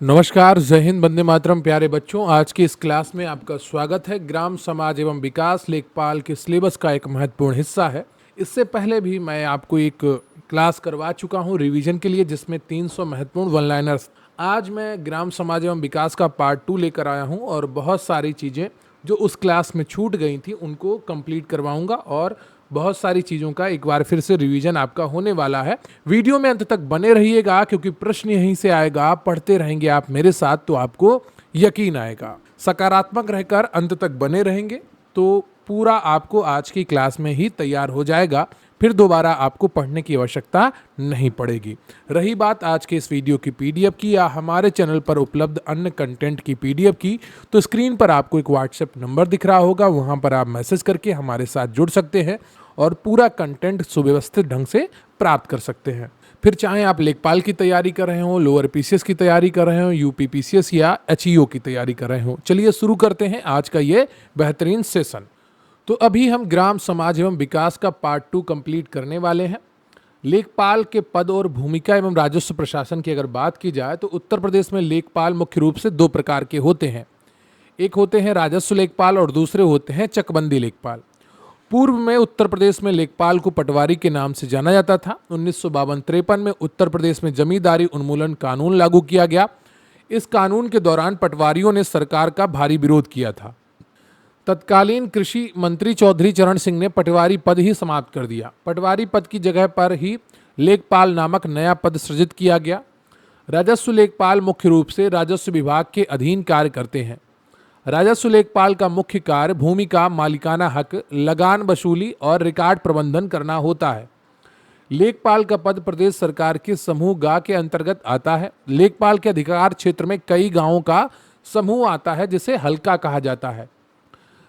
नमस्कार, जय हिंद, वंदे मातरम। प्यारे बच्चों, आज की इस क्लास में आपका स्वागत है। ग्राम समाज एवं विकास लेखपाल के सिलेबस का एक महत्वपूर्ण हिस्सा है। इससे पहले भी मैं आपको एक क्लास करवा चुका हूं रिवीजन के लिए, जिसमें 300 महत्वपूर्ण वन लाइनर्स। आज मैं ग्राम समाज एवं विकास का पार्ट 2 लेकर आया हूं और बहुत सारी चीज़ें जो उस क्लास में छूट गई थी उनको कंप्लीट करवाऊंगा और बहुत सारी चीज़ों का एक बार फिर से रिवीजन आपका होने वाला है। वीडियो में अंत तक बने रहिएगा क्योंकि प्रश्न यहीं से आएगा। आप पढ़ते रहेंगे आप मेरे साथ तो आपको यकीन आएगा। सकारात्मक रहकर अंत तक बने रहेंगे तो पूरा आपको आज की क्लास में ही तैयार हो जाएगा, फिर दोबारा आपको पढ़ने की आवश्यकता नहीं पड़ेगी। रही बात आज के इस वीडियो की पीडीएफ की या हमारे चैनल पर उपलब्ध अन्य कंटेंट की पीडीएफ की, तो स्क्रीन पर आपको एक व्हाट्सएप नंबर दिख रहा होगा, वहां पर आप मैसेज करके हमारे साथ जुड़ सकते हैं और पूरा कंटेंट सुव्यवस्थित ढंग से प्राप्त कर सकते हैं। फिर चाहे आप लेखपाल की तैयारी कर रहे हो, लोअर पीसीएस की तैयारी कर रहे हो, यूपी पीसीएस या एचईओ की तैयारी कर रहे हो। चलिए शुरू करते हैं आज का ये बेहतरीन सेशन। तो अभी हम ग्राम समाज एवं विकास का पार्ट 2 कंप्लीट करने वाले हैं। लेखपाल के पद और भूमिका एवं राजस्व प्रशासन की अगर बात की जाए तो उत्तर प्रदेश में लेखपाल मुख्य रूप से 2 प्रकार के होते हैं। एक होते हैं राजस्व लेखपाल और दूसरे होते हैं चकबंदी लेखपाल। पूर्व में उत्तर प्रदेश में लेखपाल को पटवारी के नाम से जाना जाता था। 1952-53 में उत्तर प्रदेश में जमींदारी उन्मूलन कानून लागू किया गया। इस कानून के दौरान पटवारियों ने सरकार का भारी विरोध किया था। तत्कालीन कृषि मंत्री चौधरी चरण सिंह ने पटवारी पद ही समाप्त कर दिया। पटवारी पद की जगह पर ही लेखपाल नामक नया पद सृजित किया गया। राजस्व लेखपाल मुख्य रूप से राजस्व विभाग के अधीन कार्य करते हैं। राजस्व लेखपाल का मुख्य कार्य भूमि का मालिकाना हक, लगान वसूली और रिकॉर्ड प्रबंधन करना होता है। लेखपाल का पद प्रदेश सरकार के समूह गा के अंतर्गत आता है। लेखपाल के अधिकार क्षेत्र में कई गांवों का समूह आता है जिसे हल्का कहा जाता है।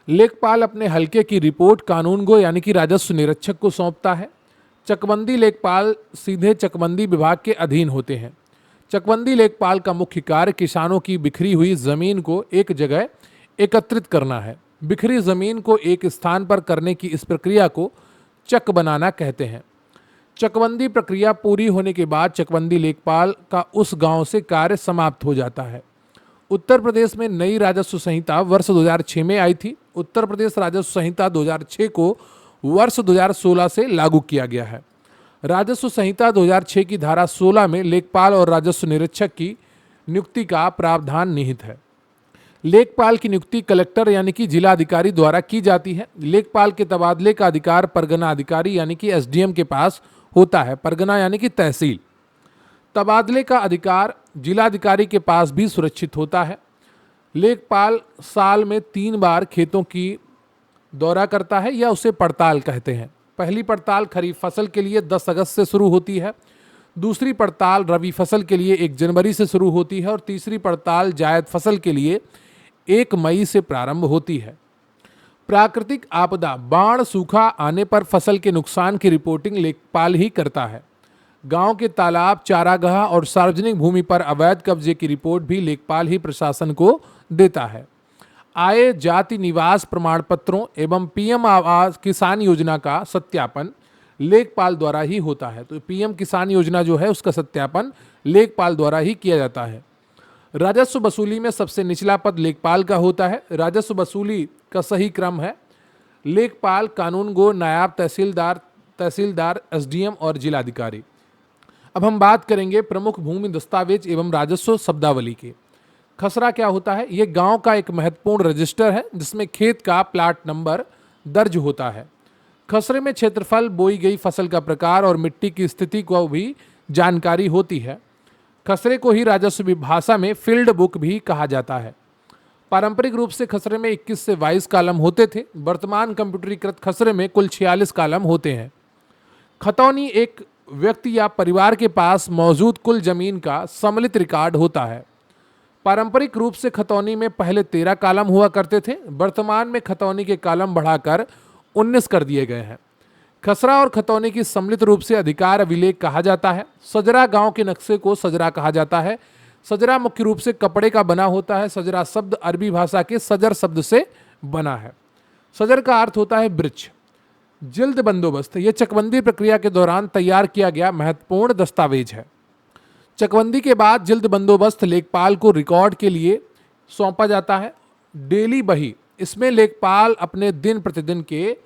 लेखपाल अपने हल्के की रिपोर्ट कानूनगो यानी कि राजस्व निरीक्षक को सौंपता है। चकबंदी लेखपाल सीधे चकबंदी विभाग के अधीन होते हैं। चकबंदी लेखपाल का मुख्य कार्य किसानों की बिखरी हुई जमीन को एक जगह एकत्रित करना है। बिखरी जमीन को एक स्थान पर करने की इस प्रक्रिया को चक बनाना कहते हैं। चकबंदी प्रक्रिया पूरी होने के बाद चकबंदी लेखपाल का उस गांव से कार्य समाप्त हो जाता है। उत्तर प्रदेश में नई राजस्व संहिता वर्ष 2006 में आई थी। उत्तर प्रदेश राजस्व संहिता 2006 को वर्ष 2016 से लागू किया गया है। राजस्व संहिता 2006 की धारा 16 में लेखपाल और राजस्व निरीक्षक की नियुक्ति का प्रावधान निहित है। लेखपाल की नियुक्ति कलेक्टर यानी कि जिला अधिकारी द्वारा की जाती है। लेखपाल के तबादले का अधिकार परगना अधिकारी यानी कि एसडीएम के पास होता है। परगना यानी कि तहसील। तबादले का अधिकार जिलाधिकारी के पास भी सुरक्षित होता है। लेखपाल साल में 3 बार खेतों की दौरा करता है या उसे पड़ताल कहते हैं। पहली पड़ताल खरीफ फसल के लिए 10 अगस्त से शुरू होती है। दूसरी पड़ताल रबी फसल के लिए 1 जनवरी से शुरू होती है और तीसरी पड़ताल जायद फसल के लिए 1 मई से प्रारंभ होती है। प्राकृतिक आपदा, बाढ़, सूखा आने पर फसल के नुकसान की रिपोर्टिंग लेखपाल ही करता है। गांव के तालाब, चारागाह और सार्वजनिक भूमि पर अवैध कब्जे की रिपोर्ट भी लेखपाल ही प्रशासन को देता है। आय, जाति, निवास प्रमाण पत्रों एवं पीएम आवास किसान योजना का सत्यापन लेखपाल द्वारा ही होता है। तो पीएम किसान योजना जो है उसका सत्यापन लेखपाल द्वारा ही किया जाता है। राजस्व वसूली में सबसे निचला पद लेखपाल का होता है। राजस्व वसूली का सही क्रम है लेखपाल, कानूनगो, नायब तहसीलदार, एसडीएम और जिलाधिकारी। अब हम बात करेंगे प्रमुख भूमि दस्तावेज एवं राजस्व शब्दावली की। खसरा क्या होता है? ये गांव का एक महत्वपूर्ण रजिस्टर है जिसमें खेत का प्लाट नंबर दर्ज होता है। खसरे में क्षेत्रफल, बोई गई फसल का प्रकार और मिट्टी की स्थिति को भी जानकारी होती है। खसरे को ही राजस्व भाषा में फील्ड बुक भी कहा जाता है। पारंपरिक रूप से खसरे में 21 से 22 कॉलम होते थे। वर्तमान कंप्यूटरीकृत खसरे में कुल 46 कॉलम होते हैं। खतौनी एक व्यक्ति या परिवार के पास मौजूद कुल जमीन का सम्मिलित रिकॉर्ड होता है। पारंपरिक रूप से खतौनी में पहले 13 कॉलम हुआ करते थे। वर्तमान में खतौनी के कॉलम बढ़ाकर 19 कर दिए गए हैं। खसरा और खतौनी की सम्मिलित रूप से अधिकार अभिलेख कहा जाता है। सजरा गांव के नक्शे को सजरा कहा जाता है। सजरा मुख्य रूप से कपड़े का बना होता है। सजरा शब्द अरबी भाषा के सजर शब्द से बना है। सजर का अर्थ होता है वृक्ष। जिल्द बंदोबस्त, यह चकबंदी प्रक्रिया के दौरान तैयार किया गया महत्वपूर्ण दस्तावेज है। चकबंदी के बाद जल्द बंदोबस्त लेखपाल को रिकॉर्ड के लिए सौंपा जाता है। डेली बही, इसमें लेखपाल अपने दिन प्रतिदिन के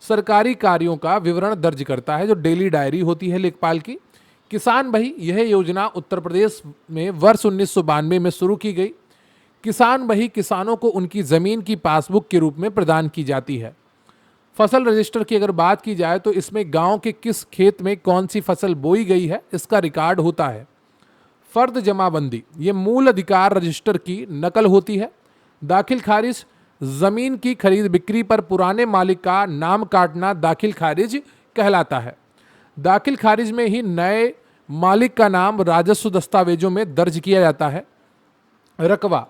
सरकारी कार्यों का विवरण दर्ज करता है, जो डेली डायरी होती है लेखपाल की। किसान बही, यह योजना उत्तर प्रदेश में वर्ष 1992 में शुरू की गई। किसान बही किसानों को उनकी ज़मीन की पासबुक के रूप में प्रदान की जाती है। फसल रजिस्टर की अगर बात की जाए तो इसमें गांव के किस खेत में कौन सी फसल बोई गई है, इसका रिकॉर्ड होता है। फर्द जमाबंदी, ये मूल अधिकार रजिस्टर की नकल होती है। दाखिल खारिज, जमीन की खरीद बिक्री पर पुराने मालिक का नाम काटना दाखिल खारिज कहलाता है। दाखिल खारिज में ही नए मालिक का नाम राजस्व दस्तावेजों में दर्ज किया जाता है। रकबा,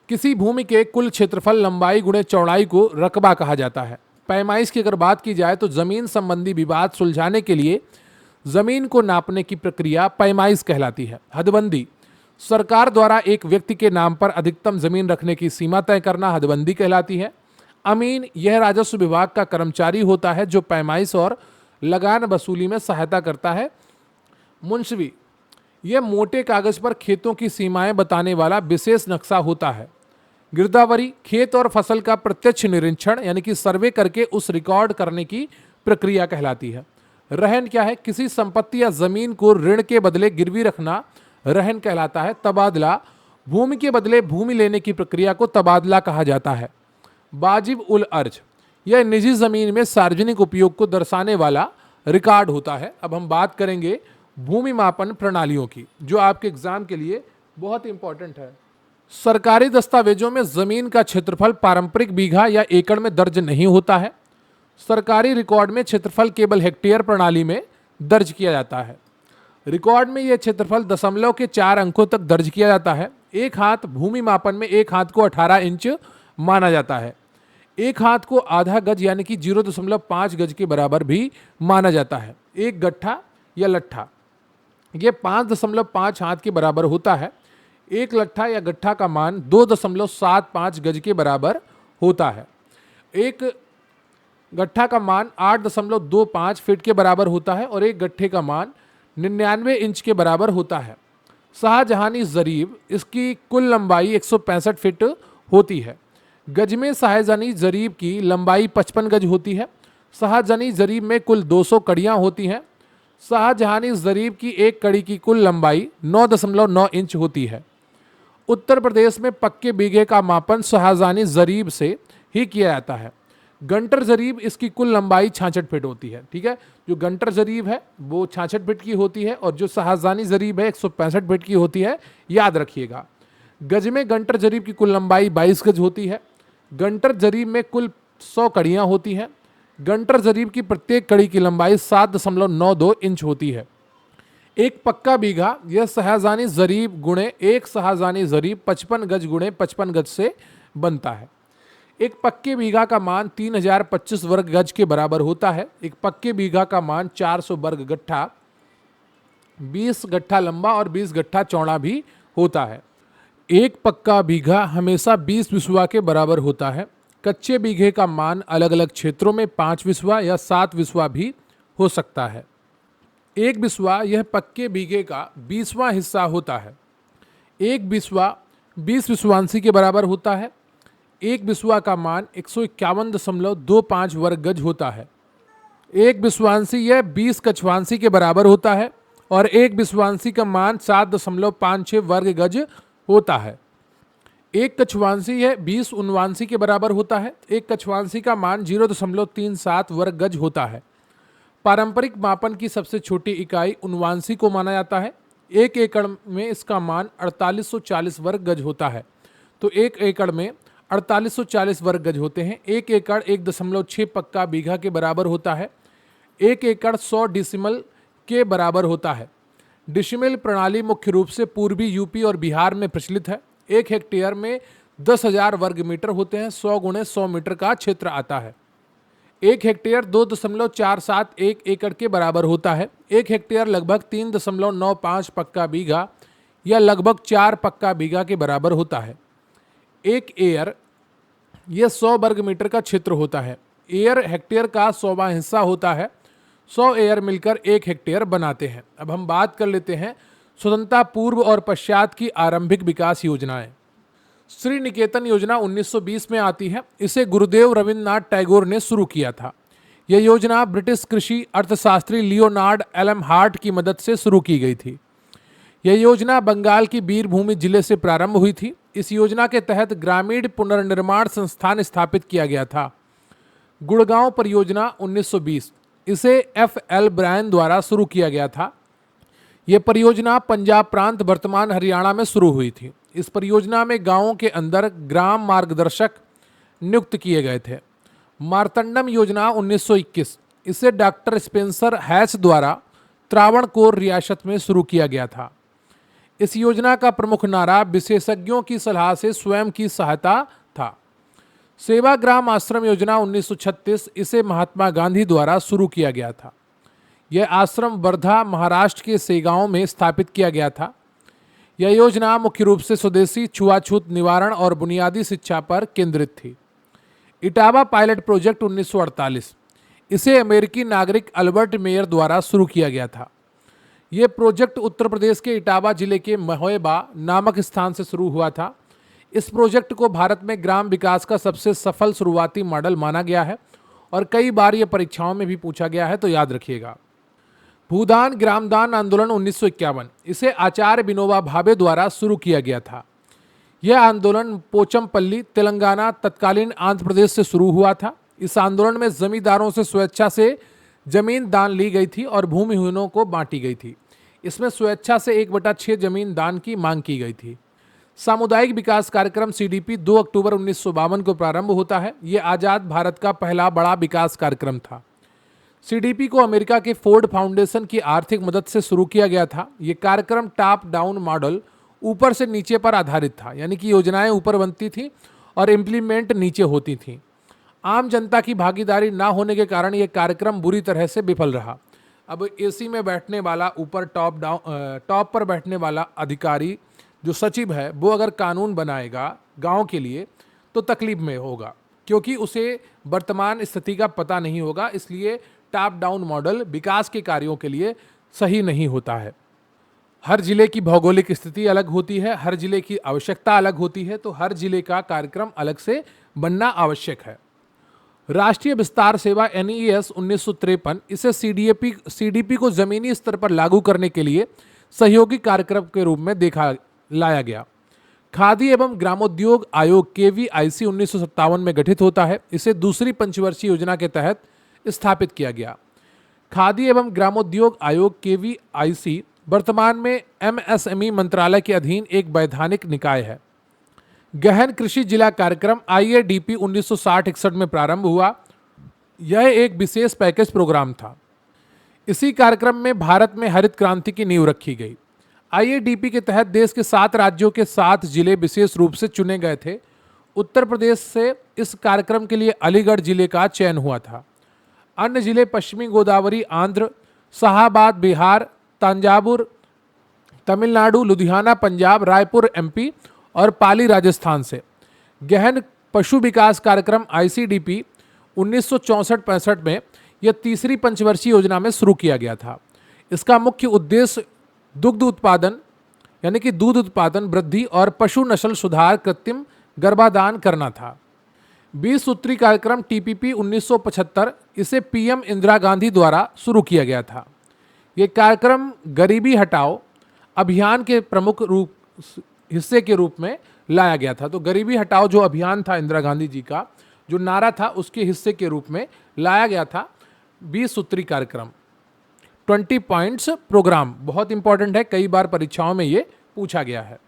किसी भूमि के कुल क्षेत्रफल लंबाई गुणे चौड़ाई को रकबा कहा जाता है। पैमाइश की अगर बात की जाए तो जमीन संबंधी विवाद सुलझाने के लिए जमीन को नापने की प्रक्रिया पैमाइश कहलाती है। हदबंदी, सरकार द्वारा एक व्यक्ति के नाम पर अधिकतम जमीन रखने की सीमा तय करना हदबंदी कहलाती है। अमीन, यह राजस्व विभाग का कर्मचारी होता है जो पैमाइश और लगान वसूली में सहायता करता है। मुंशवी, यह मोटे कागज पर खेतों की सीमाएं बताने वाला विशेष नक्शा होता है। गिरदावरी, खेत और फसल का प्रत्यक्ष निरीक्षण यानी कि सर्वे करके उस रिकॉर्ड करने की प्रक्रिया कहलाती है। रहन क्या है? किसी संपत्ति या जमीन को ऋण के बदले गिरवी रखना रहन कहलाता है। तबादला, भूमि के बदले भूमि लेने की प्रक्रिया को तबादला कहा जाता है। वाजिब उल अर्ज, यह निजी जमीन में सार्वजनिक उपयोग को दर्शाने वाला रिकॉर्ड होता है। अब हम बात करेंगे भूमि मापन प्रणालियों की, जो आपके एग्जाम के लिए बहुत इंपॉर्टेंट है। सरकारी दस्तावेजों में जमीन का क्षेत्रफल पारंपरिक बीघा या एकड़ में दर्ज नहीं होता है। सरकारी रिकॉर्ड में क्षेत्रफल केवल हेक्टेयर प्रणाली में दर्ज किया जाता है। रिकॉर्ड में यह क्षेत्रफल दशमलव के 4 अंकों तक दर्ज किया जाता है। एक हाथ, भूमि मापन में एक हाथ को 18 इंच माना जाता है। एक हाथ को आधा गज यानी कि 0.5 गज के बराबर भी माना जाता है। एक गट्ठा या लट्ठा, यह 5.5 हाथ के बराबर होता है। एक लट्ठा या गट्ठा का मान 2.75 गज के बराबर होता है। एक गट्ठा का मान 8.25 फीट के बराबर होता है और एक गट्ठे का मान 99 इंच के बराबर होता है। शाहजहानी जरीब, इसकी कुल लंबाई 165 फीट होती है। गज में शाहजहानी जरीब की लंबाई 55 गज होती है। शाहजहानी जरीब में कुल 200 कड़ियाँ होती हैं। शाहजहानी जरीब की एक कड़ी की कुल लंबाई 9.9 इंच होती है। उत्तर प्रदेश में पक्के बीघे का मापन शाहजहानी जरीब से ही किया जाता है। गंटर जरीब, इसकी कुल लंबाई 66 फीट होती है। ठीक है, जो गंटर जरीब है वो 66 फीट की होती है और जो शाहजहानी जरीब है 165 फीट की होती है, याद रखिएगा। गज में गंटर जरीब की कुल लंबाई 22 गज होती है। गंटर जरीब में कुल 100 कड़ियाँ होती हैं। गंटर जरीब की प्रत्येक कड़ी की लंबाई 7.92 इंच होती है। एक पक्का बीघा, यह शाहजहानी जरीब गुणे एक शाहजहानी जरीब 55 गज गुणे 55 गज से बनता है। एक पक्के बीघा का मान 3025 वर्ग गज के बराबर होता है। एक पक्के बीघा का मान 400 वर्ग गट्ठा, 20 गट्ठा लंबा और 20 गट्ठा चौड़ा भी होता है। एक पक्का बीघा हमेशा 20 बिस्वा के बराबर होता है। कच्चे बीघे का मान अलग अलग क्षेत्रों में 5 बिस्वा या 7 बिस्वा भी हो सकता है। एक बिस्वा, यह पक्के बीघे का 20वां हिस्सा होता है। एक बिस्वा 20 बिस्वांशी के बराबर होता है। एक बिस्वा का मान 151.25 वर्ग गज होता है। एक बिस्वांशी यह 20 कछवांशी के बराबर होता है और एक बिस्वांशी का मान 7.56 वर्ग गज होता है। एक कछवांशी यह 20 उनवांशी के बराबर होता है। एक कछवांशी का मान 0.37 वर्ग गज होता है। पारंपरिक मापन की सबसे छोटी इकाई उनवांशी को माना जाता है। एक एकड़ में इसका मान 4840 वर्ग गज होता है। तो एक एकड़ में 4840 वर्ग गज होते हैं। एक एकड़ 1.6 पक्का बीघा के बराबर होता है। एक एकड़ 100 डिसिमल के बराबर होता है। डिसिमल प्रणाली मुख्य रूप से पूर्वी यूपी और बिहार में प्रचलित है। एक हेक्टेयर में 10,000 वर्ग मीटर होते हैं। 100 गुणे 100 मीटर का क्षेत्र आता है। एक हेक्टेयर 2.471 एकड़ के बराबर होता है। एक हेक्टेयर लगभग 3.95 पक्का बीघा या लगभग 4 पक्का बीघा के बराबर होता है। एक एयर, यह 100 वर्ग मीटर का क्षेत्र होता है। एयर हेक्टेयर का 100वां हिस्सा होता है। 100 एयर मिलकर एक हेक्टेयर बनाते हैं। अब हम बात कर लेते हैं स्वतंत्रता पूर्व और पश्चात की आरंभिक विकास योजनाएं। श्री निकेतन योजना 1920 में आती है। इसे गुरुदेव रविन्द्रनाथ टैगोर ने शुरू किया था। यह योजना ब्रिटिश कृषि अर्थशास्त्री लियोनार्ड एलएम हार्ट की मदद से शुरू की गई थी। यह योजना बंगाल की बीरभूमि जिले से प्रारंभ हुई थी। इस योजना के तहत ग्रामीण पुनर्निर्माण संस्थान स्थापित किया गया था। गुड़गांव परियोजना 1920, इसे एफ.एल. ब्रायन द्वारा शुरू किया गया था। यह परियोजना पंजाब प्रांत वर्तमान हरियाणा में शुरू हुई थी। इस परियोजना में गांवों के अंदर ग्राम मार्गदर्शक नियुक्त किए गए थे। मार्तंडम योजना 1921, इसे डॉक्टर स्पेंसर हैच द्वारा त्रावणकोर रियासत में शुरू किया गया था। इस योजना का प्रमुख नारा विशेषज्ञों की सलाह से स्वयं की सहायता था। सेवाग्राम आश्रम योजना 1936, इसे महात्मा गांधी द्वारा शुरू किया गया था। यह आश्रम वर्धा महाराष्ट्र के सेगांव में स्थापित किया गया था। यह योजना मुख्य रूप से स्वदेशी छुआछूत निवारण और बुनियादी शिक्षा पर केंद्रित थी। इटावा पायलट प्रोजेक्ट 1948, इसे अमेरिकी नागरिक अल्बर्ट मेयर द्वारा शुरू किया गया था। यह प्रोजेक्ट उत्तर प्रदेश के इटावा जिले के महोबा नामक स्थान से शुरू हुआ था। इस प्रोजेक्ट को भारत में ग्राम विकास का सबसे सफल शुरुआती मॉडल माना गया है और कई बार यह परीक्षाओं में भी पूछा गया है, तो याद रखिएगा। भूदान ग्रामदान आंदोलन 1951, इसे आचार्य विनोबा भावे द्वारा शुरू किया गया था। यह आंदोलन पोचमपल्ली, तेलंगाना, तत्कालीन आंध्र प्रदेश से शुरू हुआ था। इस आंदोलन में जमींदारों से स्वेच्छा से जमीन दान ली गई थी और भूमिहीनों को बांटी गई थी। इसमें स्वेच्छा से 1/6 जमीन दान की मांग की गई थी। सामुदायिक विकास कार्यक्रम सीडीपी 2 अक्टूबर 1952 को प्रारंभ होता है। यह आज़ाद भारत का पहला बड़ा विकास कार्यक्रम था। सीडीपी को अमेरिका के फोर्ड फाउंडेशन की आर्थिक मदद से शुरू किया गया था। यह कार्यक्रम टॉप डाउन मॉडल, ऊपर से नीचे पर आधारित था, यानी कि योजनाएं ऊपर बनती थी और इम्प्लीमेंट नीचे होती थीं। आम जनता की भागीदारी ना होने के कारण यह कार्यक्रम बुरी तरह से विफल रहा। अब एसी में बैठने वाला, ऊपर टॉप पर बैठने वाला अधिकारी जो सचिव है, वो अगर कानून बनाएगा गांव के लिए तो तकलीफ में होगा, क्योंकि उसे वर्तमान स्थिति का पता नहीं होगा। इसलिए टॉप डाउन मॉडल विकास के कार्यों के लिए सही नहीं होता है। हर जिले की भौगोलिक स्थिति अलग होती है, हर जिले की आवश्यकता अलग होती है, तो हर जिले का कार्यक्रम अलग से बनना आवश्यक है। राष्ट्रीय विस्तार सेवा NES 1953, इसे सीडीपी को जमीनी स्तर पर लागू करने के लिए सहयोगी कार्यक्रम के रूप में लाया गया। खादी एवं ग्रामोद्योग आयोग KVIC 1957 में गठित होता है। इसे दूसरी पंचवर्षीय योजना के तहत स्थापित किया गया। खादी एवं ग्रामोद्योग आयोग KVIC वर्तमान में MSME मंत्रालय के अधीन एक वैधानिक निकाय है। गहन कृषि जिला कार्यक्रम IADP 1960-61 में प्रारंभ हुआ। यह एक विशेष पैकेज प्रोग्राम था। इसी कार्यक्रम में भारत में हरित क्रांति की नींव रखी गई। IADP के तहत देश के 7 राज्यों के 7 जिले विशेष रूप से चुने गए थे। उत्तर प्रदेश से इस कार्यक्रम के लिए अलीगढ़ जिले का चयन हुआ था। अन्य जिले पश्चिमी गोदावरी आंध्र, शाहाबाद बिहार, तंजावुर तमिलनाडु, लुधियाना पंजाब, रायपुर MP और पाली राजस्थान से। गहन पशु विकास कार्यक्रम ICDP 1964-65 में यह तीसरी पंचवर्षीय योजना में शुरू किया गया था। इसका मुख्य उद्देश्य दुग्ध उत्पादन, यानी कि दूध उत्पादन वृद्धि और पशु नस्ल सुधार, कृत्रिम गर्भाधान करना था। 20 सूत्री कार्यक्रम TPP 1975, इसे PM इंदिरा गांधी द्वारा शुरू किया गया था। ये कार्यक्रम गरीबी हटाओ अभियान के प्रमुख हिस्से के रूप में लाया गया था। तो गरीबी हटाओ जो अभियान था इंदिरा गांधी जी का, जो नारा था, उसके हिस्से के रूप में लाया गया था 20 सूत्री कार्यक्रम। 20 पॉइंट्स प्रोग्राम बहुत इंपॉर्टेंट है, कई बार परीक्षाओं में ये पूछा गया है।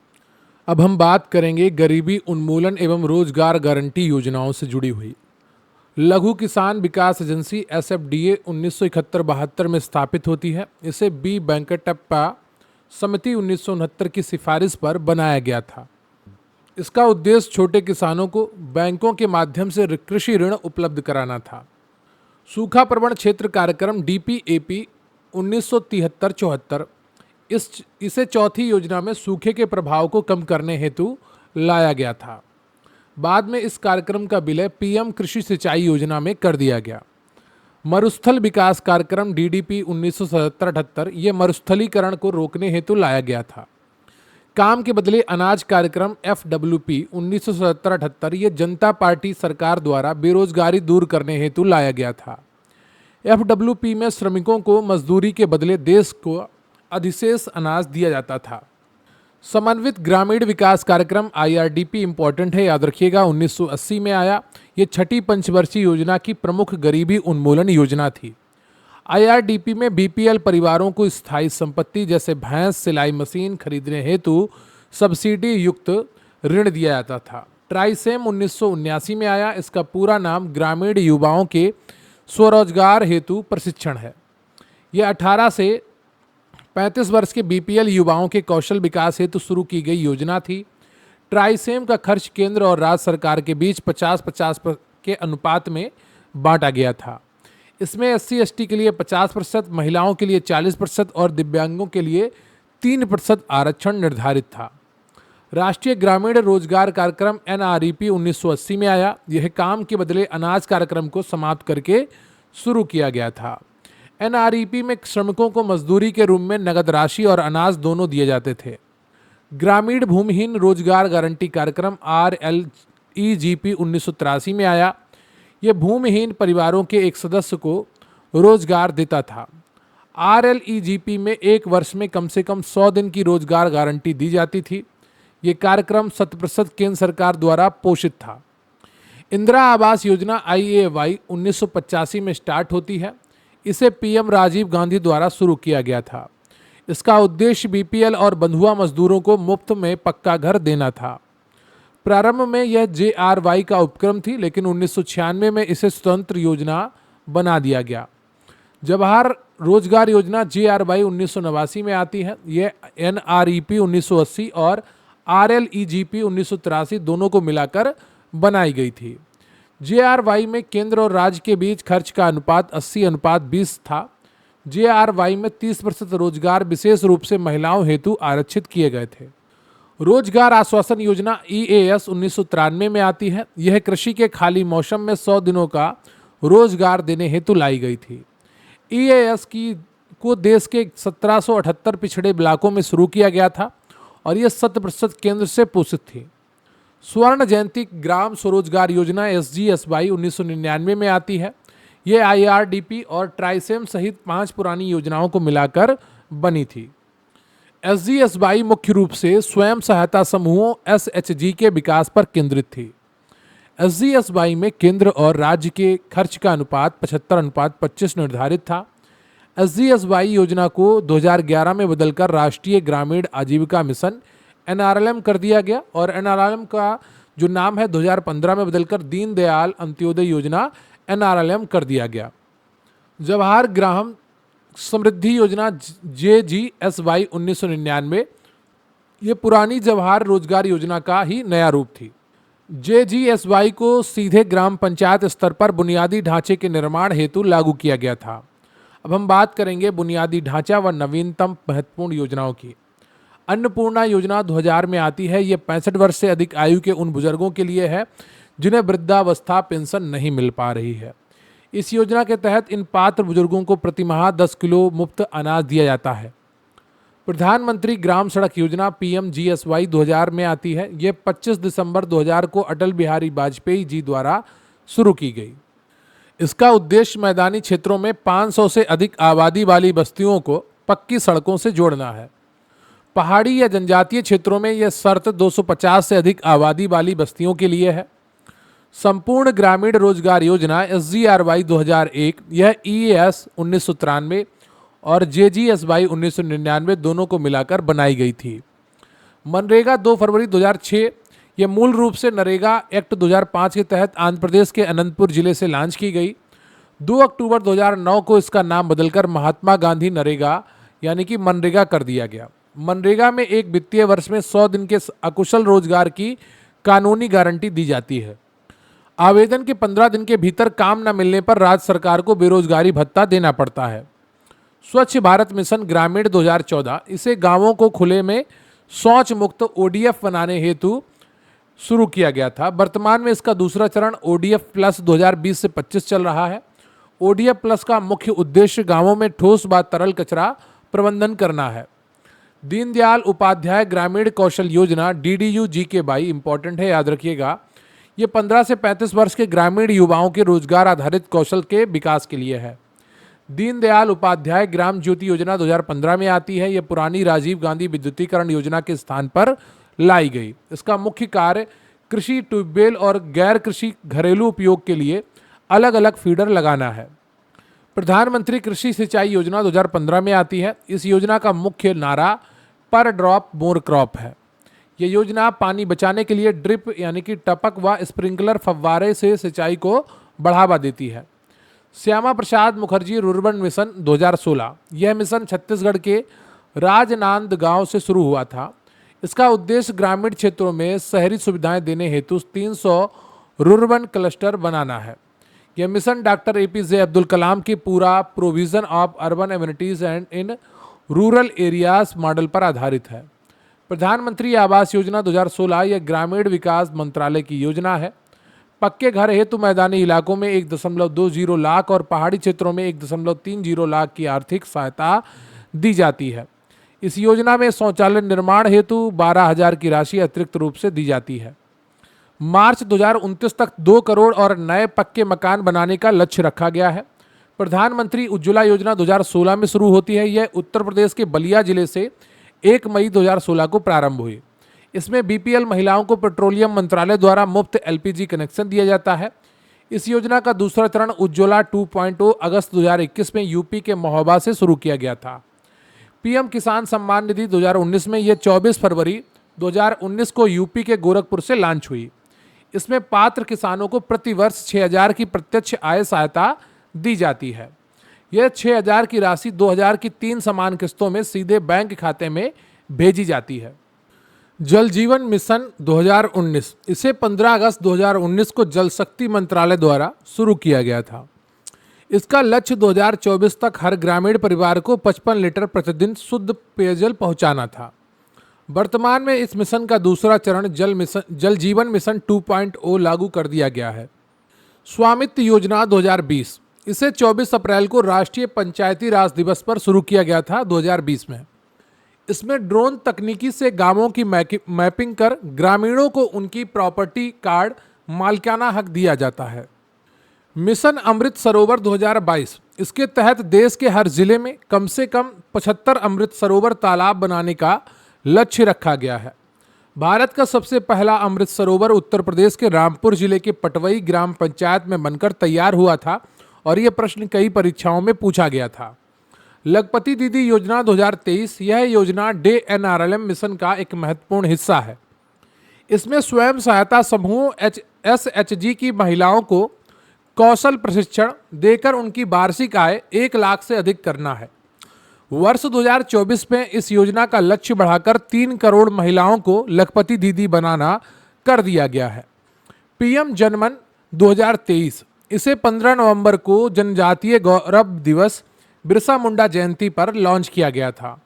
अब हम बात करेंगे गरीबी उन्मूलन एवं रोजगार गारंटी योजनाओं से जुड़ी हुई। लघु किसान विकास एजेंसी SFDA 1971-72 में स्थापित होती है। इसे B वेंकटप्पा समिति 1969 की सिफारिश पर बनाया गया था। इसका उद्देश्य छोटे किसानों को बैंकों के माध्यम से कृषि ऋण उपलब्ध कराना था। सूखा प्रवण क्षेत्र कार्यक्रम DPAP 1973-74, इसे चौथी योजना में सूखे के प्रभाव को कम करने हेतु लाया गया था। बाद में इस कार्यक्रम का विलय PM कृषि सिंचाई योजना में कर दिया गया। मरुस्थल विकास कार्यक्रम डीडीपी 1977-78 ये मरुस्थलीकरण को रोकने हेतु लाया गया था। काम के बदले अनाज कार्यक्रम एफडब्ल्यूपी 1977-78 ये जनता पार्टी सरकार द्वारा बेरोजगारी दूर करने हेतु लाया गया था। एफडब्ल्यूपी में श्रमिकों को मजदूरी के बदले देश को अधिशेष अनाज दिया जाता था। समन्वित ग्रामीण विकास कार्यक्रम आईआरडीपी इंपॉर्टेंट है, याद रखिएगा, 1980 में आया। ये छठी पंचवर्षीय योजना की प्रमुख गरीबी उन्मूलन योजना थी। आईआरडीपी में बीपीएल परिवारों को स्थायी संपत्ति जैसे भैंस सिलाई मशीन खरीदने हेतु सब्सिडी युक्त ऋण दिया जाता था। ट्राइसेम 1979 में आया। इसका पूरा नाम ग्रामीण युवाओं के स्वरोजगार हेतु प्रशिक्षण है। यह 18 से 35 वर्ष के बीपीएल युवाओं के कौशल विकास हेतु शुरू की गई योजना थी। ट्राइसेम का खर्च केंद्र और राज्य सरकार के बीच 50-50 के अनुपात में बांटा गया था। इसमें SC/ST के लिए 50%, महिलाओं के लिए 40% और दिव्यांगों के लिए 3% आरक्षण निर्धारित था। राष्ट्रीय ग्रामीण रोजगार कार्यक्रम NREP 1980 में आया। यह काम के बदले अनाज कार्यक्रम को समाप्त करके शुरू किया गया था। NREP में श्रमिकों को मजदूरी के रूप में नगद राशि और अनाज दोनों दिए जाते थे। ग्रामीण भूमिहीन रोजगार गारंटी कार्यक्रम RLEGP 1983 में आया। यह भूमिहीन परिवारों के एक सदस्य को रोजगार देता था। RLEGP में एक वर्ष में कम से कम 100 दिन की रोजगार गारंटी दी जाती थी। ये कार्यक्रम 100% केंद्र सरकार द्वारा पोषित था। इंदिरा आवास योजना IAY 1985 में स्टार्ट होती है। इसे PM राजीव गांधी द्वारा शुरू किया गया था। इसका उद्देश्य बीपीएल और बंधुआ मजदूरों को मुफ्त में पक्का घर देना था। प्रारंभ में यह JRY का उपक्रम थी, लेकिन 1996 में इसे स्वतंत्र योजना बना दिया गया। जवाहर रोजगार योजना JRY 1989 में आती है। यह NREP 1980 और RLEGP 1983 दोनों को मिलाकर बनाई गई थी। JRY में केंद्र और राज्य के बीच खर्च का अनुपात 80:20 था। JRY में 30% रोजगार विशेष रूप से महिलाओं हेतु आरक्षित किए गए थे। रोजगार आश्वासन योजना EAS 1993 में आती है। यह कृषि के खाली मौसम में 100 दिनों का रोजगार देने हेतु लाई गई थी। EAS को देश के 1778 पिछड़े ब्लॉकों में शुरू किया गया था और यह 100% केंद्र से पोषित थी। स्वर्ण जयंती ग्राम स्वरोजगार योजना SGSY 1999 में आती है। यह IRDP और ट्राइसेम सहित 5 पुरानी योजनाओं को मिलाकर बनी थी। SGSY मुख्य रूप से स्वयं सहायता समूहों SHG के विकास पर केंद्रित थी। SGSY में केंद्र और राज्य के खर्च का अनुपात 75:25 निर्धारित था। SGSY योजना को 2011 में बदलकर राष्ट्रीय ग्रामीण आजीविका मिशन NRLM कर दिया गया और NRLM का जो नाम है 2015 में बदलकर दीनदयाल अंत्योदय योजना NRLM कर दिया गया। जवाहर ग्राम समृद्धि योजना JGSY 1999 ये पुरानी जवाहर रोजगार योजना का ही नया रूप थी। JGSY को सीधे ग्राम पंचायत स्तर पर बुनियादी ढांचे के निर्माण हेतु लागू किया गया था। अब हम बात करेंगे बुनियादी ढांचा व नवीनतम महत्वपूर्ण योजनाओं की। अन्नपूर्णा योजना 2000 में आती है। ये 65 वर्ष से अधिक आयु के उन बुजुर्गों के लिए है जिन्हें वृद्धावस्था पेंशन नहीं मिल पा रही है। इस योजना के तहत इन पात्र बुजुर्गों को प्रति माह 10 किलो मुफ्त अनाज दिया जाता है। प्रधानमंत्री ग्राम सड़क योजना PMGSY 2000 में आती है। ये 25 दिसंबर 2000 को अटल बिहारी वाजपेयी जी द्वारा शुरू की गई। इसका उद्देश्य मैदानी क्षेत्रों में 500 से अधिक आबादी वाली बस्तियों को पक्की सड़कों से जोड़ना है। पहाड़ी या जनजातीय क्षेत्रों में यह शर्त 250 से अधिक आबादी वाली बस्तियों के लिए है। संपूर्ण ग्रामीण रोजगार योजना SGRY 2001 यह EAS 1993 और JGSY 1999 दोनों को मिलाकर बनाई गई थी। मनरेगा 2 फरवरी 2006 यह मूल रूप से नरेगा एक्ट 2005 के तहत आंध्र प्रदेश के अनंतपुर जिले से लॉन्च की गई। 2 अक्टूबर 2009 को इसका नाम बदलकर महात्मा गांधी नरेगा यानी कि मनरेगा कर दिया गया। मनरेगा में एक वित्तीय वर्ष में 100 दिन के अकुशल रोजगार की कानूनी गारंटी दी जाती है। आवेदन के 15 दिन के भीतर काम न मिलने पर राज्य सरकार को बेरोजगारी भत्ता देना पड़ता है। स्वच्छ भारत मिशन ग्रामीण 2014 इसे गांवों को खुले में शौच मुक्त ODF बनाने हेतु शुरू किया गया था। वर्तमान में इसका दूसरा चरण ODF+ 2020 से 25 चल रहा है। ओडीएफ प्लस का मुख्य उद्देश्य गांवों में ठोस व तरल कचरा प्रबंधन करना है। दीनदयाल उपाध्याय ग्रामीण Kaushal Yojana DDU GK22 important है, याद रखिएगा। ये 15 से 35 वर्ष के ग्रामीण युवाओं के रोजगार आधारित कौशल के विकास के लिए है। दीनदयाल उपाध्याय ग्राम ज्योति योजना 2015 में आती है। यह पुरानी राजीव गांधी विद्युतीकरण योजना के स्थान पर लाई गई। इसका मुख्य कार्य कृषि ट्यूबवेल और गैर कृषि घरेलू उपयोग के लिए अलग अलग फीडर लगाना है। प्रधानमंत्री कृषि सिंचाई योजना 2015 में आती है। इस योजना का मुख्य नारा पर ड्रॉप मोर क्रॉप है। यह योजना पानी बचाने के लिए ड्रिप यानी कि टपक व स्प्रिंकलर फव्वारे से सिंचाई को बढ़ावा देती है। श्यामा प्रसाद मुखर्जी रूरबन मिशन 2016, यह मिशन छत्तीसगढ़ के राजनांद गांव से शुरू हुआ था। इसका उद्देश्य ग्रामीण क्षेत्रों में शहरी सुविधाएं देने हेतु 300 रूरबन क्लस्टर बनाना है। यह mission doctor APJ Abdul Kalam की पूरा provision of urban amenities and in rural areas model पर आधारित है। प्रधानमंत्री आवास योजना 2016, यह ग्रामीण विकास मंत्रालय की योजना है। पक्के घर हेतु मैदानी इलाकों में 1.20 लाख और पहाड़ी क्षेत्रों में 1.30 लाख की आर्थिक सहायता दी जाती है। इस योजना में शौचालय निर्माण हेतु 12,000 की राशि अतिरिक्त रूप से दी जाती है। मार्च 2029 तक 2 करोड़ और नए पक्के मकान बनाने का लक्ष्य रखा गया है। प्रधानमंत्री उज्ज्वला योजना 2016 में शुरू होती है। यह उत्तर प्रदेश के बलिया जिले से 1 मई 2016 को प्रारंभ हुई। इसमें BPL महिलाओं को पेट्रोलियम मंत्रालय द्वारा मुफ्त LPG कनेक्शन दिया जाता है। इस योजना का दूसरा चरण उज्ज्वला 2.0 अगस्त 2021 में यूपी के महोबा से शुरू किया गया था। PM किसान सम्मान निधि 2019 में यह 24 फरवरी 2019 को यूपी के गोरखपुर से लॉन्च हुई। इसमें पात्र किसानों को प्रति वर्ष 6,000 की प्रत्यक्ष आय सहायता दी जाती है। यह 6,000 की राशि 2,000 की 3 समान किस्तों में सीधे बैंक खाते में भेजी जाती है। जल जीवन मिशन 2019, इसे 15 अगस्त 2019 को जल शक्ति मंत्रालय द्वारा शुरू किया गया था। इसका लक्ष्य 2024 तक हर ग्रामीण परिवार को 55 लीटर प्रतिदिन शुद्ध पेयजल पहुंचाना था। वर्तमान में इस मिशन का दूसरा चरण जल जीवन मिशन 2.0 लागू कर दिया गया है। स्वामित्व योजना 2020, इसे 24 अप्रैल को राष्ट्रीय पंचायती राज दिवस पर शुरू किया गया था 2020 में। इसमें ड्रोन तकनीकी से गांवों की मैपिंग कर ग्रामीणों को उनकी प्रॉपर्टी कार्ड मालिकाना हक दिया जाता है। मिशन अमृत सरोवर 2022, इसके तहत देश के हर जिले में कम से कम 75 अमृत सरोवर तालाब बनाने का लक्ष्य रखा गया है। भारत का सबसे पहला अमृत सरोवर उत्तर प्रदेश के रामपुर जिले के पटवई ग्राम पंचायत में बनकर तैयार हुआ था और यह प्रश्न कई परीक्षाओं में पूछा गया था। लखपति दीदी योजना 2023, यह योजना DNRLM मिशन का एक महत्वपूर्ण हिस्सा है। इसमें स्वयं सहायता समूह SHG की महिलाओं को कौशल प्रशिक्षण देकर उनकी वार्षिक आय 1 लाख से अधिक करना है। वर्ष 2024 में इस योजना का लक्ष्य बढ़ाकर 3 करोड़ महिलाओं को लखपति दीदी बनाना कर दिया गया है। PM जनमन 2023, इसे 15 नवंबर को जनजातीय गौरव दिवस बिरसा मुंडा जयंती पर लॉन्च किया गया था।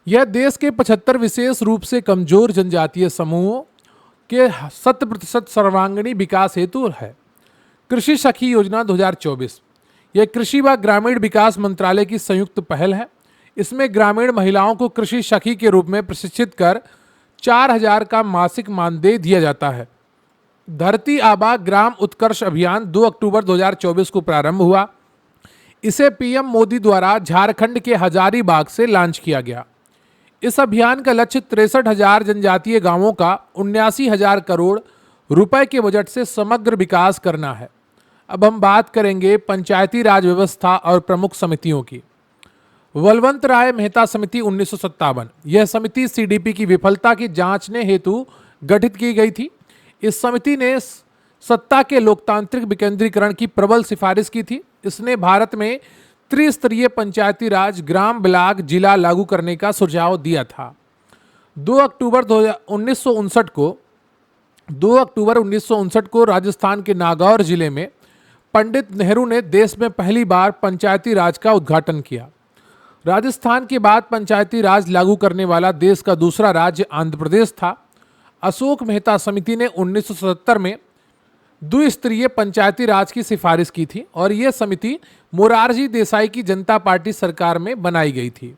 यह देश के 75 विशेष रूप से कमजोर जनजातीय समूहों के 100% सर्वांगीण विकास हेतु है। कृषि सखी योजना 2024, यह कृषि व ग्रामीण विकास मंत्रालय की संयुक्त पहल है। इसमें ग्रामीण महिलाओं को कृषि सखी के रूप में प्रशिक्षित कर 4,000 का मासिक मानदेय दिया जाता है। धरती आबा ग्राम उत्कर्ष अभियान 2 अक्टूबर 2024 को प्रारंभ हुआ। इसे PM मोदी द्वारा झारखंड के हजारीबाग से लॉन्च किया गया। इस अभियान का लक्ष्य 63,000 जनजातीय गांवों का 79,000 करोड़ रुपए के बजट से समग्र विकास करना है। अब हम बात करेंगे पंचायती राज व्यवस्था और प्रमुख समितियों की। बलवंत राय मेहता समिति 1957, यह समिति CDP की विफलता की जांचने हेतु गठित की गई थी। इस समिति ने सत्ता के लोकतांत्रिक विकेंद्रीकरण की प्रबल सिफारिश की थी। इसने भारत में त्रिस्तरीय पंचायती राज ग्राम ब्लॉक जिला लागू करने का सुझाव दिया था। 2 अक्टूबर 1959 को राजस्थान के नागौर जिले में पंडित नेहरू ने देश में पहली बार पंचायती राज का उद्घाटन किया। राजस्थान के बाद पंचायती राज लागू करने वाला देश का दूसरा राज्य आंध्र प्रदेश था। अशोक मेहता समिति ने 1977 में द्विस्तरीय पंचायती राज की सिफारिश की थी और यह समिति मोरारजी देसाई की जनता पार्टी सरकार में बनाई गई थी।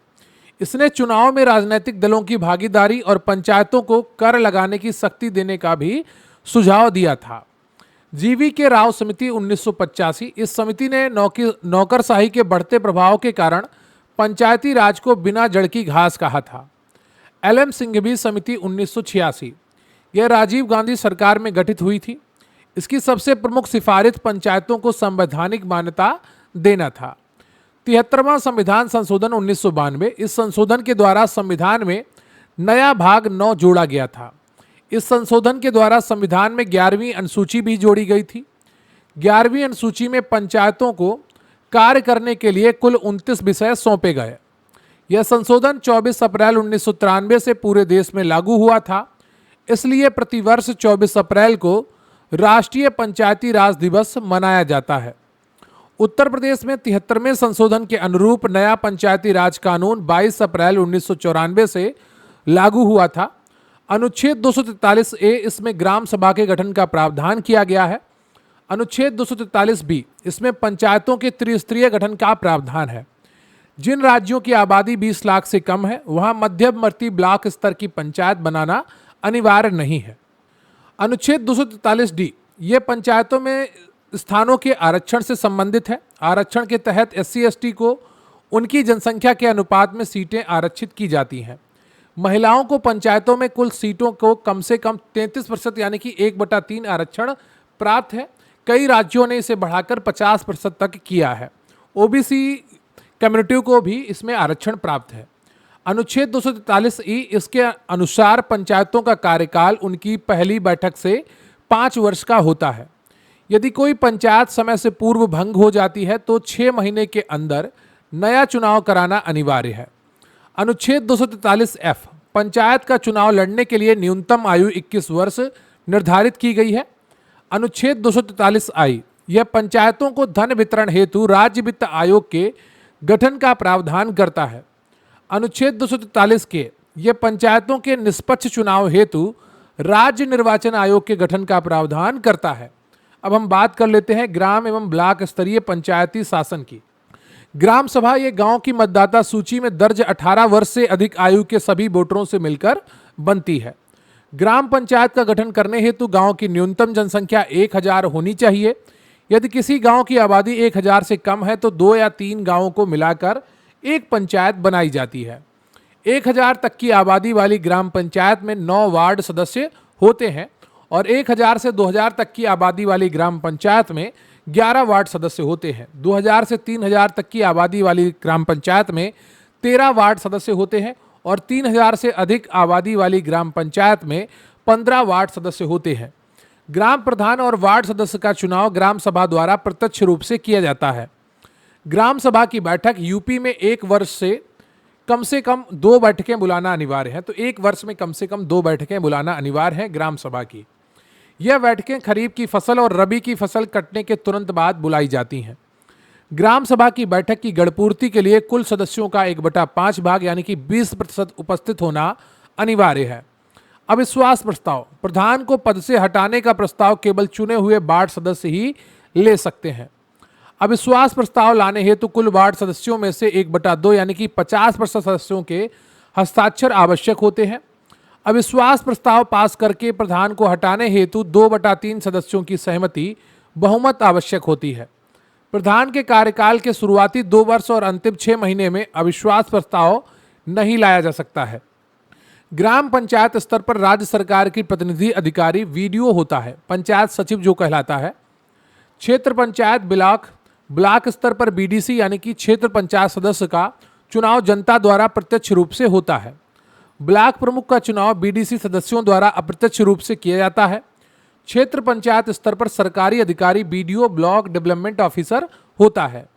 इसने चुनाव में राजनीतिक दलों की भागीदारी और पंचायतों को कर लगाने की सख्ती देने का भी सुझाव दिया था। जीवी के राव समिति 1985, इस समिति ने नौकरशाही के बढ़ते प्रभाव के कारण पंचायती राज को बिना जड़ की घास कहा था। एलएम सिंघवी समिति 1986, यह राजीव गांधी सरकार में गठित हुई थी। इसकी सबसे प्रमुख सिफारिश पंचायतों को संवैधानिक मान्यता देना था। 73वां संविधान संशोधन 1992, इस संशोधन के द्वारा संविधान में नया भाग 9 जोड़ा गया था। इस संशोधन के द्वारा संविधान में 11वीं अनुसूची भी जोड़ी गई थी। 11वीं अनुसूची में पंचायतों को कार्य करने के लिए कुल 29 विषय सौंपे गए। यह संशोधन 24 अप्रैल 1993 से पूरे देश में लागू हुआ था। इसलिए प्रतिवर्ष 24 अप्रैल को राष्ट्रीय पंचायती राज दिवस मनाया जाता है। उत्तर प्रदेश में 73वें संशोधन के अनुरूप नया पंचायती राज कानून 22 अप्रैल 1994 से लागू हुआ था। अनुच्छेद 243A, इसमें ग्राम सभा के गठन का प्रावधान किया गया है। अनुच्छेद 243B, इसमें पंचायतों के त्रिस्तरीय गठन का प्रावधान है। जिन राज्यों की आबादी 20 लाख से कम है वहां मध्यवर्ती ब्लॉक स्तर की पंचायत बनाना अनिवार्य नहीं है। अनुच्छेद 243D, ये पंचायतों में स्थानों के आरक्षण से संबंधित है। आरक्षण के तहत SC/ST को उनकी जनसंख्या के अनुपात में सीटें आरक्षित की जाती हैं। महिलाओं को पंचायतों में कुल सीटों को कम से कम 33% यानी कि 1/3 आरक्षण प्राप्त है। कई राज्यों ने इसे बढ़ाकर 50% तक किया है। OBC कम्युनिटी को भी इसमें आरक्षण प्राप्त है। अनुच्छेद 243E, इसके अनुसार पंचायतों का कार्यकाल उनकी पहली बैठक से 5 वर्ष का होता है। यदि कोई पंचायत समय से पूर्व भंग हो जाती है तो 6 महीने के अंदर नया चुनाव कराना अनिवार्य है। अनुच्छेद 243F, पंचायत का चुनाव लड़ने के लिए न्यूनतम आयु 21 वर्ष निर्धारित की गई है। अनुच्छेद 243I, यह पंचायतों को धन वितरण हेतु राज्य वित्त आयोग के गठन का प्रावधान करता है। अनुच्छेद 243K, यह पंचायतों के निष्पक्ष चुनाव हेतु राज्य निर्वाचन आयोग के गठन का प्रावधान करता है। अब हम बात कर लेते हैं ग्राम एवं ब्लॉक स्तरीय पंचायती शासन की। ग्राम सभा ये गांव की मतदाता सूची में दर्ज 18 वर्ष से अधिक आयु के सभी वोटरों से मिलकर बनती है। ग्राम पंचायत का गठन करने हेतु गांव की न्यूनतम जनसंख्या 1000 होनी चाहिए। यदि किसी गांव की आबादी 1000 से कम है तो 2 या 3 गांवों को मिलाकर एक पंचायत बनाई जाती है। 1000 तक की आबादी वाली ग्राम पंचायत में 9 वार्ड सदस्य होते हैं और 1000 से 2000 तक की आबादी वाली ग्राम पंचायत में 11 वार्ड सदस्य होते हैं। 2000 से 3000 तक की आबादी वाली ग्राम पंचायत में 13 वार्ड सदस्य होते हैं और 3000 से अधिक आबादी वाली ग्राम पंचायत में 15 वार्ड सदस्य होते हैं। ग्राम प्रधान और वार्ड सदस्य का चुनाव ग्राम सभा द्वारा प्रत्यक्ष रूप से किया जाता है। ग्राम सभा की बैठक यूपी में 1 वर्ष से कम 2 बैठकें बुलाना अनिवार्य है। तो 1 वर्ष में कम से कम 2 बैठकें बुलाना अनिवार्य है ग्राम सभा की। यह बैठकें खरीफ की फसल और रबी की फसल कटने के तुरंत बाद बुलाई जाती हैं। ग्राम सभा की बैठक की गढ़पूर्ति के लिए कुल सदस्यों का 1/5 भाग यानी कि 20% उपस्थित होना अनिवार्य है। अविश्वास प्रस्ताव, प्रधान को पद से हटाने का प्रस्ताव केवल चुने हुए वार्ड सदस्य ही ले सकते हैं। अविश्वास प्रस्ताव लाने हेतु कुल वार्ड सदस्यों में से 1/2 यानी कि 50% सदस्यों के हस्ताक्षर आवश्यक होते हैं। अविश्वास प्रस्ताव पास करके प्रधान को हटाने हेतु 2/3 सदस्यों की सहमति बहुमत आवश्यक होती है। प्रधान के कार्यकाल के शुरुआती 2 वर्ष और अंतिम 6 महीने में अविश्वास प्रस्ताव नहीं लाया जा सकता है। ग्राम पंचायत स्तर पर राज्य सरकार की प्रतिनिधि अधिकारी वीडियो होता है, पंचायत सचिव जो कहलाता है। क्षेत्र पंचायत ब्लॉक स्तर पर BDC यानी कि क्षेत्र पंचायत सदस्य का चुनाव जनता द्वारा प्रत्यक्ष रूप से होता है। ब्लॉक प्रमुख का चुनाव BDC सदस्यों द्वारा अप्रत्यक्ष रूप से किया जाता है। क्षेत्र पंचायत स्तर पर सरकारी अधिकारी BDO ब्लॉक डेवलपमेंट ऑफिसर होता है।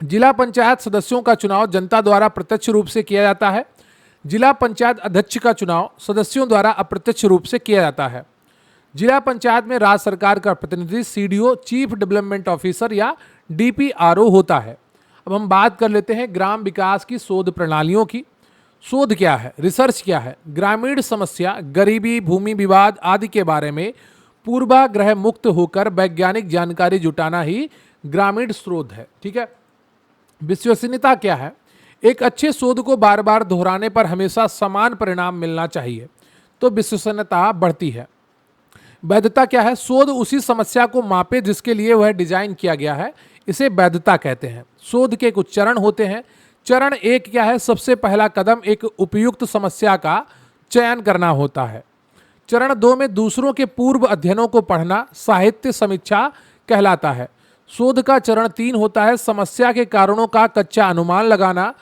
जिला पंचायत सदस्यों का चुनाव जनता द्वारा प्रत्यक्ष रूप से किया जाता है। जिला पंचायत अध्यक्ष का चुनाव सदस्यों द्वारा अप्रत्यक्ष रूप से किया जाता है। जिला पंचायत में राज्य सरकार का प्रतिनिधि CDO चीफ डेवलपमेंट ऑफिसर या DPRO होता है। अब हम बात कर लेते हैं ग्राम विकास की शोध प्रणालियों की। शोध क्या है, रिसर्च क्या है? ग्रामीण समस्या, गरीबी, भूमि विवाद आदि के बारे में पूर्वाग्रह मुक्त होकर वैज्ञानिक जानकारी जुटाना ही ग्रामीण शोध है। ठीक है। विश्वसनीयता क्या है? एक अच्छे शोध को बार बार दोहराने पर हमेशा समान परिणाम मिलना चाहिए, तो विश्वसनीयता बढ़ती है। वैधता क्या है? शोध उसी समस्या को मापे जिसके लिए वह डिजाइन किया गया है, इसे वैधता कहते हैं। शोध के कुछ चरण होते हैं। चरण 1 क्या है? सबसे पहला कदम एक उपयुक्त समस्या का चयन करना होता है। चरण 2 में दूसरों के पूर्व अध्ययनों को पढ़ना साहित्य समीक्षा कहलाता है। शोध का चरण 3 होता है समस्या के कारणों का कच्चा अनुमान लगाना,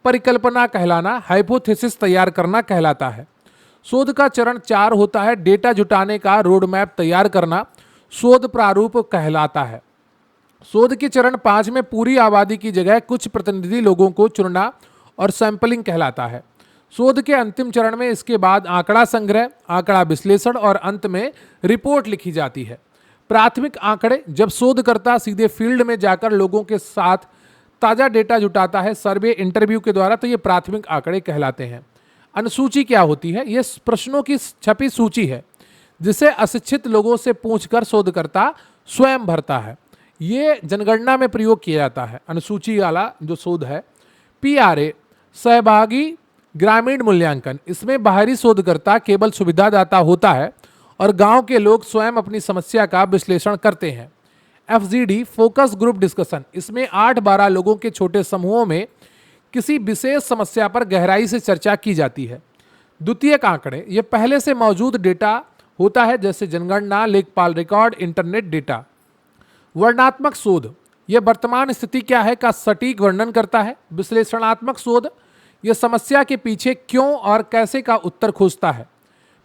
परिकल्पना कहलाना, हाइपोथेसिस तैयार करना कहलाता है। शोध का चरण 4 होता है डेटा जुटाने का रोड मैप तैयार करना, शोध प्रारूप कहलाता है। शोध के चरण 5 में पूरी आबादी की जगह कुछ प्रतिनिधि लोगों को चुनना और सैंपलिंग कहलाता है। शोध के अंतिम चरण में इसके बाद आंकड़ा संग्रह, आंकड़ा विश्लेषण और अंत में रिपोर्ट लिखी जाती है। प्राथमिक आंकड़े, जब शोधकर्ता सीधे फील्ड में जाकर लोगों के साथ ताज़ा डेटा जुटाता है सर्वे इंटरव्यू के द्वारा, तो ये प्राथमिक आंकड़े कहलाते हैं। अनुसूची क्या होती है? ये प्रश्नों की छपी सूची है जिसे अशिक्षित लोगों से पूछकर शोधकर्ता स्वयं भरता है। ये जनगणना में प्रयोग किया जाता है। अनुसूची वाला जो शोध है। PRA सहभागी ग्रामीण मूल्यांकन, इसमें बाहरी शोधकर्ता केवल सुविधादाता होता है और गांव के लोग स्वयं अपनी समस्या का विश्लेषण करते हैं। FGD फोकस ग्रुप डिस्कशन, इसमें 8-12 लोगों के छोटे समूहों में किसी विशेष समस्या पर गहराई से चर्चा की जाती है। द्वितीयक आंकड़े, ये पहले से मौजूद डेटा होता है जैसे जनगणना, लेखपाल रिकॉर्ड, इंटरनेट डेटा। वर्णनात्मक शोध, यह वर्तमान स्थिति क्या है का सटीक वर्णन करता है। विश्लेषणात्मक शोध, यह समस्या के पीछे क्यों और कैसे का उत्तर खोजता है।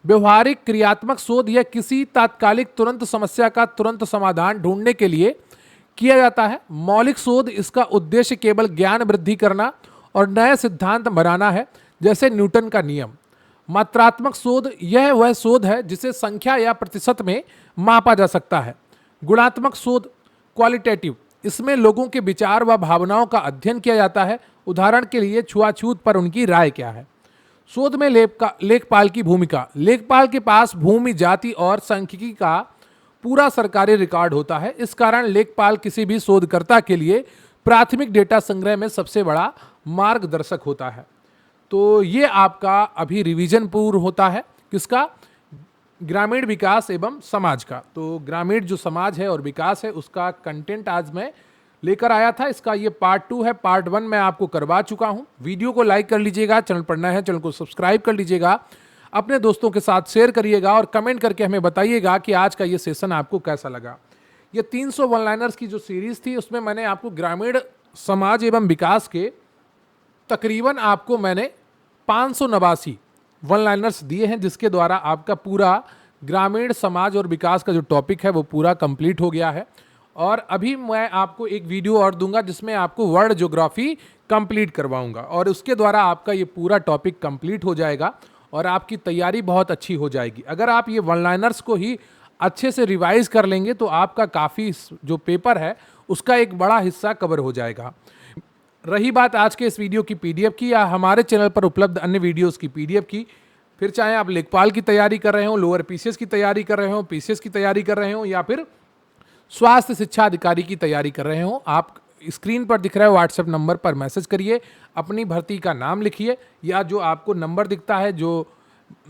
व्यवहारिक क्रियात्मक शोध, यह किसी तात्कालिक तुरंत समस्या का तुरंत समाधान ढूंढने के लिए किया जाता है। मौलिक शोध, इसका उद्देश्य केवल ज्ञान वृद्धि करना और नए सिद्धांत बनाना है, जैसे न्यूटन का नियम। मात्रात्मक शोध, यह वह शोध है जिसे संख्या या प्रतिशत में मापा जा सकता है। गुणात्मक शोध क्वालिटेटिव, इसमें लोगों के विचार व भावनाओं का अध्ययन किया जाता है। उदाहरण के लिए छुआछूत पर उनकी राय क्या है। शोध में लेखपाल की भूमिका, लेखपाल के पास भूमि, जाति और सांख्यिकी का पूरा सरकारी रिकॉर्ड होता है। इस कारण लेखपाल किसी भी शोधकर्ता के लिए प्राथमिक डेटा संग्रह में सबसे बड़ा मार्गदर्शक होता है। तो ये आपका अभी रिवीजन पूर्व होता है किसका? ग्रामीण विकास एवं समाज का। तो ग्रामीण जो समाज है और विकास है उसका कंटेंट आज मैं लेकर आया था। इसका ये पार्ट 2 है। पार्ट 1 मैं आपको करवा चुका हूँ। वीडियो को लाइक कर लीजिएगा, चैनल पर नया है चैनल को सब्सक्राइब कर लीजिएगा, अपने दोस्तों के साथ शेयर करिएगा और कमेंट करके हमें बताइएगा कि आज का ये सेशन आपको कैसा लगा। ये 300 वन लाइनर्स की जो सीरीज थी उसमें मैंने आपको ग्रामीण समाज एवं विकास के तकरीबन आपको मैंने 589 वन लाइनर्स दिए हैं, जिसके द्वारा आपका पूरा ग्रामीण समाज और विकास का जो टॉपिक है वो पूरा कंप्लीट हो गया है। और अभी मैं आपको एक वीडियो और दूंगा जिसमें आपको वर्ल्ड ज्योग्राफी कंप्लीट करवाऊंगा और उसके द्वारा आपका ये पूरा टॉपिक कंप्लीट हो जाएगा और आपकी तैयारी बहुत अच्छी हो जाएगी। अगर आप ये वन लाइनर्स को ही अच्छे से रिवाइज कर लेंगे तो आपका काफ़ी जो पेपर है उसका एक बड़ा हिस्सा कवर हो जाएगा। रही बात आज के इस वीडियो की PDF की या हमारे चैनल पर उपलब्ध अन्य वीडियोस की PDF की, फिर चाहे आप लेखपाल की तैयारी कर रहे हो, लोअर PCS की तैयारी कर रहे हो, PCS की तैयारी कर रहे हो या फिर स्वास्थ्य शिक्षा अधिकारी की तैयारी कर रहे हो, आप स्क्रीन पर दिख रहे हो व्हाट्सएप नंबर पर मैसेज करिए, अपनी भर्ती का नाम लिखिए या जो आपको नंबर दिखता है, जो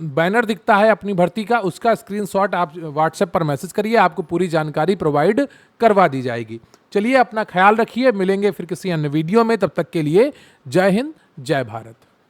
बैनर दिखता है अपनी भर्ती का, उसका स्क्रीनशॉट आप व्हाट्सएप पर मैसेज करिए, आपको पूरी जानकारी प्रोवाइड करवा दी जाएगी। चलिए अपना ख्याल रखिए, मिलेंगे फिर किसी अन्य वीडियो में, तब तक के लिए जय हिंद जय भारत।